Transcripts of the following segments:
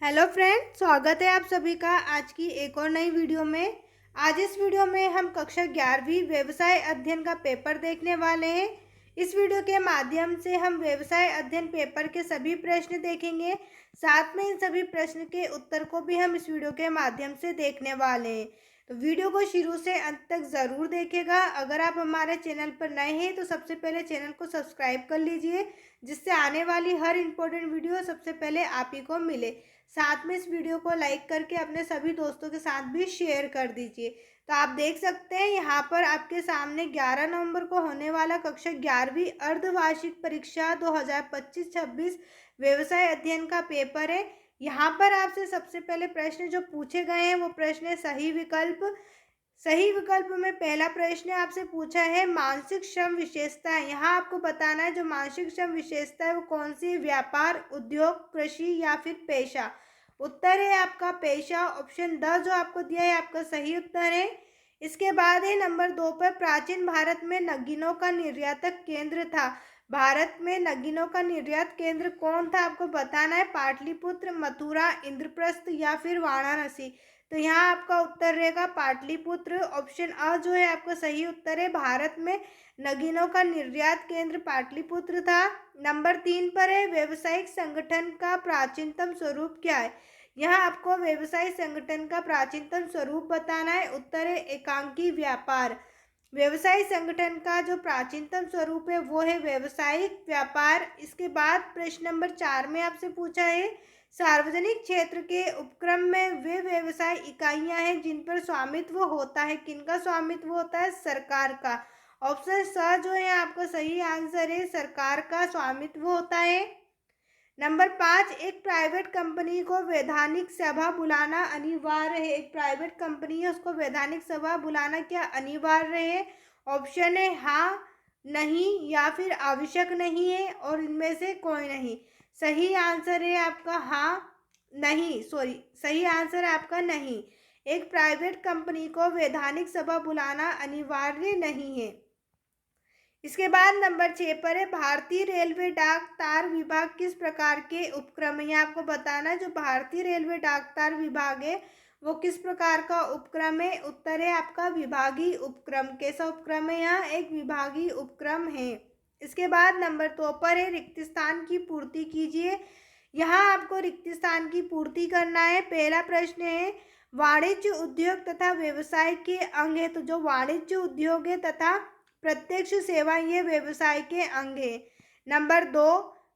Hello friend, स्वागत है आप सभी का आज की एक और नई वीडियो में। आज इस वीडियो में हम कक्षा 11वीं व्यवसाय अध्ययन का पेपर देखने वाले हैं। इस वीडियो के माध्यम से हम व्यवसाय अध्ययन पेपर के सभी प्रश्न देखेंगे। साथ में इन सभी प्रश्न के उत्तर को भी हम इस वीडियो के माध्यम से देखने वाले हैं। तो वीडियो को शुरू से अंत तक ज़रूर देखिएगा। अगर आप हमारे चैनल पर नए हैं तो सबसे पहले चैनल को सब्सक्राइब कर लीजिए, जिससे आने वाली हर इम्पोर्टेंट वीडियो सबसे पहले आप ही को मिले। साथ में इस वीडियो को लाइक करके अपने सभी दोस्तों के साथ भी शेयर कर दीजिए। तो आप देख सकते हैं यहाँ पर आपके सामने 11 नवंबर को होने वाला कक्षा 11वीं अर्धवार्षिक परीक्षा 2025-26 व्यवसाय अध्ययन का पेपर है। यहाँ पर आपसे सबसे पहले प्रश्न जो पूछे गए हैं वो प्रश्न है सही विकल्प में पहला प्रश्न आपसे पूछा है मानसिक श्रम विशेषता है। यहाँ आपको बताना है जो मानसिक श्रम विशेषता है वो कौन सी, व्यापार, उद्योग, कृषि या फिर पेशा। उत्तर है आपका पेशा। ऑप्शन द जो आपको दिया है आपका सही उत्तर है। इसके बाद है नंबर 2 पर प्राचीन भारत में नगीनों का निर्यातक केंद्र था। भारत में नगीनों का निर्यात केंद्र कौन था आपको बताना है, पाटलिपुत्र, मथुरा, इंद्रप्रस्थ या फिर वाराणसी। तो यहाँ आपका उत्तर रहेगा पाटलिपुत्र। ऑप्शन अ जो है आपका सही उत्तर है। भारत में नगीनों का निर्यात केंद्र पाटलिपुत्र था। नंबर 3 पर है व्यवसायिक संगठन का प्राचीनतम स्वरूप क्या है। यहाँ आपको व्यवसाय संगठन का प्राचीनतम स्वरूप बताना है। उत्तर है एकांकी व्यापार। व्यवसाय संगठन का जो प्राचीनतम स्वरूप है वो है व्यवसायिक व्यापार। इसके बाद प्रश्न नंबर 4 में आपसे पूछा है सार्वजनिक क्षेत्र के उपक्रम में वे व्यवसाय इकाइयां हैं जिन पर स्वामित्व होता है। किनका स्वामित्व होता है? सरकार का। ऑप्शन स जो है आपका सही आंसर है, सरकार का स्वामित्व होता है। नंबर 5, एक प्राइवेट कंपनी को वैधानिक सभा बुलाना अनिवार्य है। एक प्राइवेट कंपनी है उसको वैधानिक सभा बुलाना क्या अनिवार्य है? ऑप्शन है हाँ, नहीं या फिर आवश्यक नहीं है और इनमें से कोई नहीं। सही आंसर है आपका हाँ, नहीं, सही आंसर है आपका नहीं। एक प्राइवेट कंपनी को वैधानिक सभा बुलाना अनिवार्य नहीं है। इसके बाद नंबर 6 पर है भारतीय रेलवे डाक तार विभाग किस प्रकार के उपक्रम है। आपको बताना है जो भारतीय रेलवे डाक तार विभाग है वो किस प्रकार का उपक्रम है। उत्तर है आपका विभागीय उपक्रम। कैसा उपक्रम है? यहाँ एक विभागीय उपक्रम है। इसके बाद नंबर 2 पर है रिक्त स्थान की पूर्ति कीजिए। यहाँ आपको रिक्त स्थान की पूर्ति करना है। पहला प्रश्न है वाणिज्य उद्योग तथा व्यवसाय के अंग है। तो जो वाणिज्य उद्योग है तथा प्रत्यक्ष सेवा ये व्यवसाय के अंग है। नंबर 2,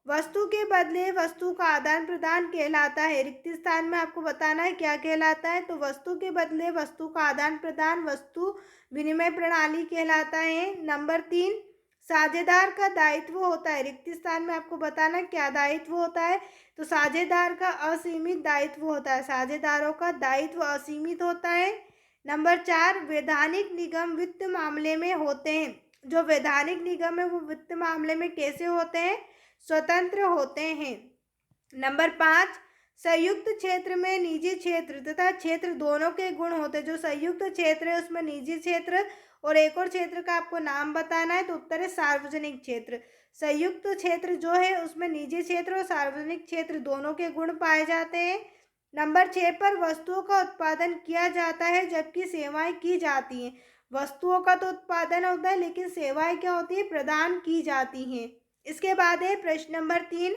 वस्तु के बदले वस्तु का आदान प्रदान कहलाता है। रिक्त स्थान में आपको बताना है क्या कहलाता है। तो वस्तु के बदले वस्तु का आदान प्रदान वस्तु विनिमय प्रणाली कहलाता है। नंबर 3, साझेदार का दायित्व होता है। रिक्त स्थान में आपको बताना क्या दायित्व होता है। तो साझेदार का असीमित दायित्व होता है। साझेदारों का दायित्व असीमित होता है। नंबर 4, वैधानिक निगम वित्त मामले में होते हैं। जो वैधानिक निगम है वो वित्त मामले में कैसे होते हैं? स्वतंत्र होते हैं। नंबर 5, संयुक्त क्षेत्र में निजी क्षेत्र तथा क्षेत्र दोनों के गुण होते हैं। जो संयुक्त क्षेत्र है उसमें निजी क्षेत्र और एक और क्षेत्र का आपको नाम बताना है। तो उत्तर है सार्वजनिक क्षेत्र। संयुक्त क्षेत्र जो है उसमें निजी क्षेत्र और सार्वजनिक क्षेत्र दोनों के गुण पाए जाते हैं। नंबर 6 पर वस्तुओं का उत्पादन किया जाता है जबकि सेवाएं की जाती हैं। वस्तुओं का तो उत्पादन होता है लेकिन सेवाएं क्या होती है? प्रदान की जाती हैं। इसके बाद है प्रश्न नंबर 3,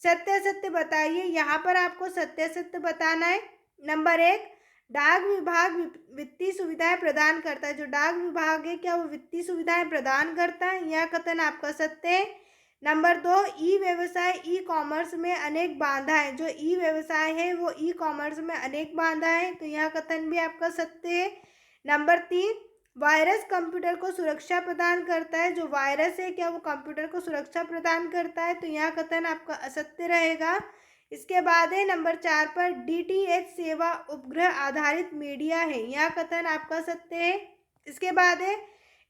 सत्य सत्य बताइए। यहाँ पर आपको सत्य सत्य बताना है। नंबर 1, डाक विभाग वित्तीय सुविधाएं प्रदान करता है। जो डाक विभाग है क्या वो वित्तीय सुविधाएं प्रदान करता है? यह कथन आपका सत्य है। नंबर 2, ई व्यवसाय ई कॉमर्स में अनेक बाधा है। जो ई व्यवसाय है वो ई कॉमर्स में अनेक बाधा है। तो यह कथन भी आपका सत्य है। नंबर 3, वायरस कंप्यूटर को सुरक्षा प्रदान करता है। जो वायरस है क्या वो कंप्यूटर को सुरक्षा प्रदान करता है? तो यह कथन आपका असत्य रहेगा। इसके बाद है नंबर 4 पर डीटीएच सेवा उपग्रह आधारित मीडिया है। यह कथन आपका सत्य है। इसके बाद है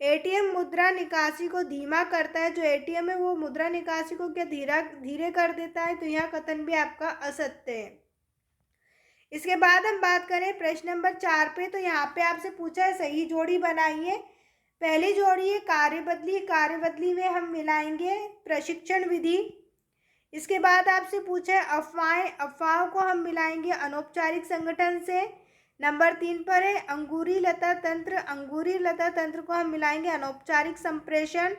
एटीएम मुद्रा निकासी को धीमा करता है। जो एटीएम है वो मुद्रा निकासी को क्या धीरे कर देता है? तो यह कथन भी आपका असत्य है। इसके बाद हम बात करें प्रश्न नंबर 4 पे। तो यहाँ पे आपसे पूछा है सही जोड़ी बनाइए। पहली जोड़ी है कार्य बदली। कार्य बदली में हम मिलाएंगे प्रशिक्षण विधि। इसके बाद आपसे पूछा है अफवाहें, अफवाहों को हम मिलाएंगे अनौपचारिक संगठन से। नंबर 3 पर है अंगूरी लता तंत्र, अंगूरी लता तंत्र को हम मिलाएंगे अनौपचारिक संप्रेषण।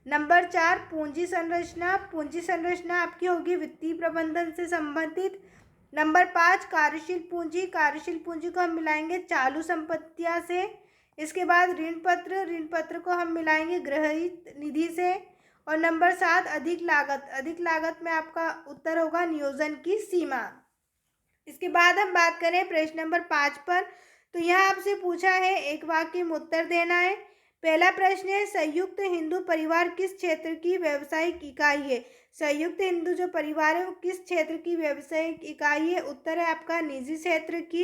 नंबर 4 पूंजी संरचना, पूंजी संरचना आपकी होगी वित्तीय प्रबंधन से संबंधित। नंबर 5 कार्यशील पूंजी, कार्यशील पूंजी को हम मिलाएंगे चालू संपत्तियां से। इसके बाद ऋण पत्र, ऋण पत्र को हम मिलाएंगे गृहीत निधि से। और नंबर 7 अधिक लागत, अधिक लागत में आपका उत्तर होगा नियोजन की सीमा। इसके बाद हम बात करें प्रश्न नंबर 5 पर, तो यहाँ आपसे पूछा है एक वाक्य में उत्तर देना है। पहला प्रश्न है संयुक्त हिंदू परिवार किस क्षेत्र की व्यावसायिक इकाई है। संयुक्त हिंदू जो परिवार है वो किस क्षेत्र की व्यावसायिक इकाई है, उत्तर है आपका निजी क्षेत्र की।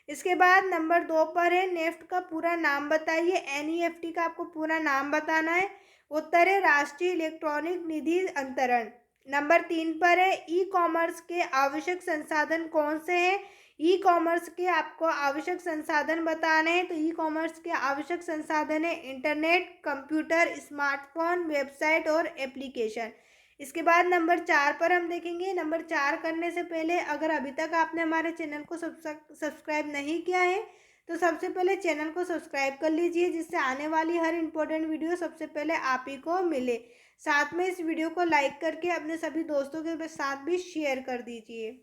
इसके बाद नंबर 2 पर है नेफ्ट का पूरा नाम बताइए, एनईएफटी का आपको पूरा नाम बताना है, उत्तर है राष्ट्रीय इलेक्ट्रॉनिक निधि अंतरण। नंबर 3 पर है ई कॉमर्स के आवश्यक संसाधन कौन से हैं। ई कॉमर्स के आपको आवश्यक संसाधन बताने हैं, तो ई कॉमर्स के आवश्यक संसाधन है इंटरनेट, कंप्यूटर, स्मार्टफोन, वेबसाइट और एप्लीकेशन। इसके बाद नंबर 4 पर हम देखेंगे। नंबर 4 करने से पहले अगर अभी तक आपने हमारे चैनल को सब्सक्राइब नहीं किया है तो सबसे पहले चैनल को सब्सक्राइब कर लीजिए, जिससे आने वाली हर इम्पोर्टेंट वीडियो सबसे पहले आप ही को मिले। साथ में इस वीडियो को लाइक करके अपने सभी दोस्तों के साथ भी शेयर कर दीजिए।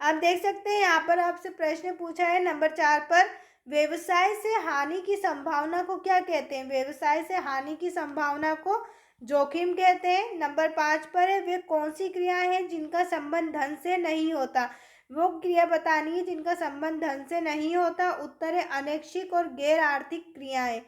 आप देख सकते हैं यहाँ पर आपसे प्रश्न पूछा है नंबर 4 पर, व्यवसाय से हानि की संभावना को क्या कहते हैं। व्यवसाय से हानि की संभावना को जोखिम कहते हैं। नंबर 5 पर है वे कौन सी क्रियाएं हैं जिनका संबंध धन से नहीं होता। वो क्रिया बतानी है जिनका संबंध धन से नहीं होता, उत्तर है अनैच्छिक और गैर आर्थिक क्रियाएं।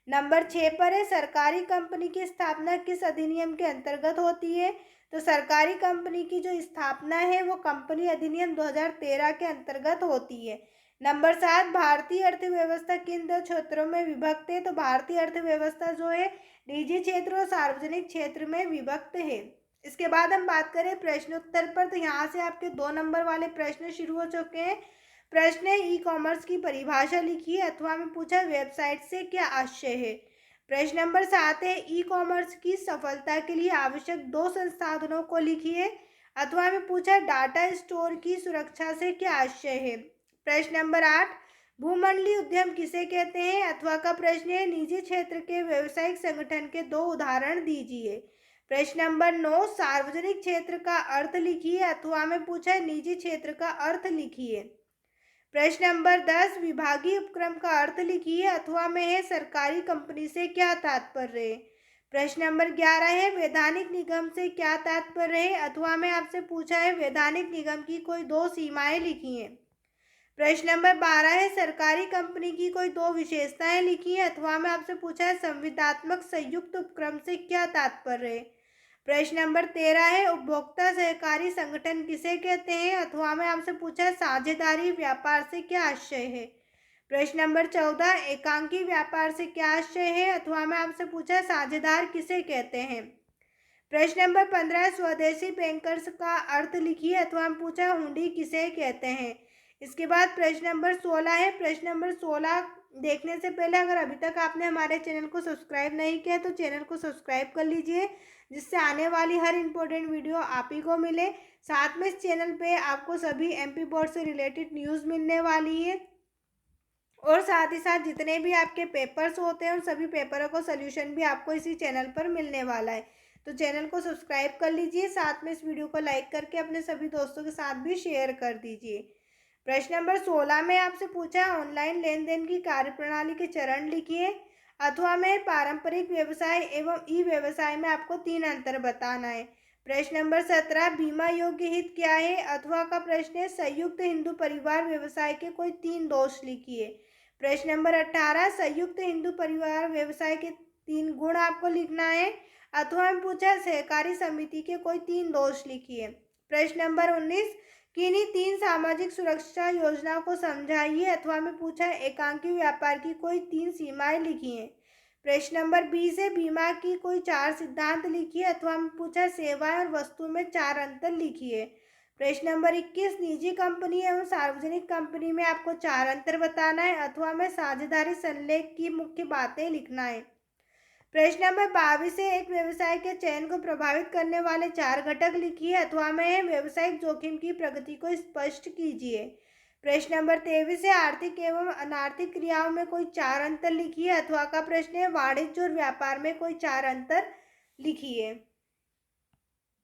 नंबर 6 पर है सरकारी कंपनी की स्थापना किस अधिनियम के अंतर्गत होती है। तो सरकारी कंपनी की जो स्थापना है वो कंपनी अधिनियम 2013 के अंतर्गत होती है। नंबर 7 भारतीय अर्थव्यवस्था किन दो क्षेत्रों में विभक्त है। तो भारतीय अर्थव्यवस्था जो है निजी क्षेत्र और सार्वजनिक क्षेत्र में विभक्त है। इसके बाद हम बात करें प्रश्नोत्तर पर, तो यहाँ से आपके 2 नंबर वाले प्रश्न शुरू हो चुके हैं। प्रश्न है ई कॉमर्स की परिभाषा लिखिए, अथवा में पूछा वेबसाइट से क्या आशय है। प्रश्न नंबर 7 है ई कॉमर्स की सफलता के लिए आवश्यक 2 संसाधनों को लिखिए, अथवा में पूछा डाटा स्टोर की सुरक्षा से क्या आशय है। प्रश्न नंबर 8 भूमंडलीय उद्यम किसे कहते हैं, अथवा का प्रश्न है निजी क्षेत्र के व्यावसायिक संगठन के 2 उदाहरण दीजिए। प्रश्न नंबर 9 सार्वजनिक क्षेत्र का अर्थ लिखिए, अथवा में पूछा है निजी क्षेत्र का अर्थ लिखिए। प्रश्न नंबर 10 विभागीय उपक्रम का अर्थ लिखिए, अथवा में है सरकारी कंपनी से क्या तात्पर्य है। प्रश्न नंबर 11 है वैधानिक निगम से क्या तात्पर्य है, अथवा में आपसे पूछा है वैधानिक निगम की कोई 2 सीमाएं लिखिए। प्रश्न नंबर 12 है सरकारी कंपनी की कोई 2 विशेषताएं लिखिए, अथवा में आपसे पूछा है संविदात्मक संयुक्त उपक्रम से क्या तात्पर्य है। प्रश्न नंबर 13 है उपभोक्ता सहकारी संगठन किसे कहते हैं, अथवा में आपसे पूछा है साझेदारी व्यापार से क्या आशय है। प्रश्न नंबर 14 एकांकी व्यापार से क्या आशय है, अथवा में आपसे पूछा है साझेदार किसे कहते हैं। प्रश्न नंबर 15 स्वदेशी बैंकर्स का अर्थ लिखिए, अथवा में पूछा हुंडी किसे कहते हैं। इसके बाद प्रश्न नंबर 16 है। प्रश्न नंबर 16 देखने से पहले अगर अभी तक आपने हमारे चैनल को सब्सक्राइब नहीं किया तो चैनल को सब्सक्राइब कर लीजिए, जिससे आने वाली हर इम्पोर्टेंट वीडियो आप ही को मिले। साथ में इस चैनल पे आपको सभी एमपी बोर्ड से रिलेटेड न्यूज़ मिलने वाली है, और साथ ही साथ जितने भी आपके पेपर्स होते हैं उन सभी पेपरों का सोल्यूशन भी आपको इसी चैनल पर मिलने वाला है। तो चैनल को सब्सक्राइब कर लीजिए, साथ में इस वीडियो को लाइक करके अपने सभी दोस्तों के साथ भी शेयर कर दीजिए। प्रश्न नंबर 16 में आपसे पूछा ऑनलाइन लेन देन की कार्यप्रणाली के चरण लिखिए, अथवा में पारंपरिक व्यवसाय एवं ई व्यवसाय में आपको 3 अंतर बताना है। प्रश्न नंबर 17 बीमा योग्य हित क्या है, अथवा का प्रश्न है संयुक्त हिंदू परिवार व्यवसाय के कोई 3 दोष लिखिए। प्रश्न नंबर 18 संयुक्त हिंदू परिवार व्यवसाय के 3 गुण आपको लिखना है, अथवा में पूछा सहकारी समिति के कोई 3 दोष लिखिए। प्रश्न नंबर 19 किन्हीं 3 सामाजिक सुरक्षा योजनाओं को समझाइए, अथवा में पूछा एकांकी व्यापार की कोई 3 सीमाएं लिखिए। प्रश्न नंबर 20 है बीमा की कोई 4 सिद्धांत लिखिए, अथवा में पूछा सेवाएं और वस्तु में 4 अंतर लिखिए। प्रश्न नंबर 21 निजी कंपनी एवं सार्वजनिक कंपनी में आपको 4 अंतर बताना है, अथवा में साझेदारी संलेख की मुख्य बातें लिखना है। प्रश्न नंबर 22 है, एक व्यवसाय के चयन को प्रभावित करने वाले 4 घटक लिखिए अथवा में व्यवसायिक जोखिम की प्रगति को स्पष्ट कीजिए। प्रश्न नंबर 23 है, आर्थिक एवं अनार्थिक क्रियाओं में कोई 4 अंतर लिखिए अथवा का प्रश्न है, वाणिज्य और व्यापार में कोई 4 अंतर लिखिए।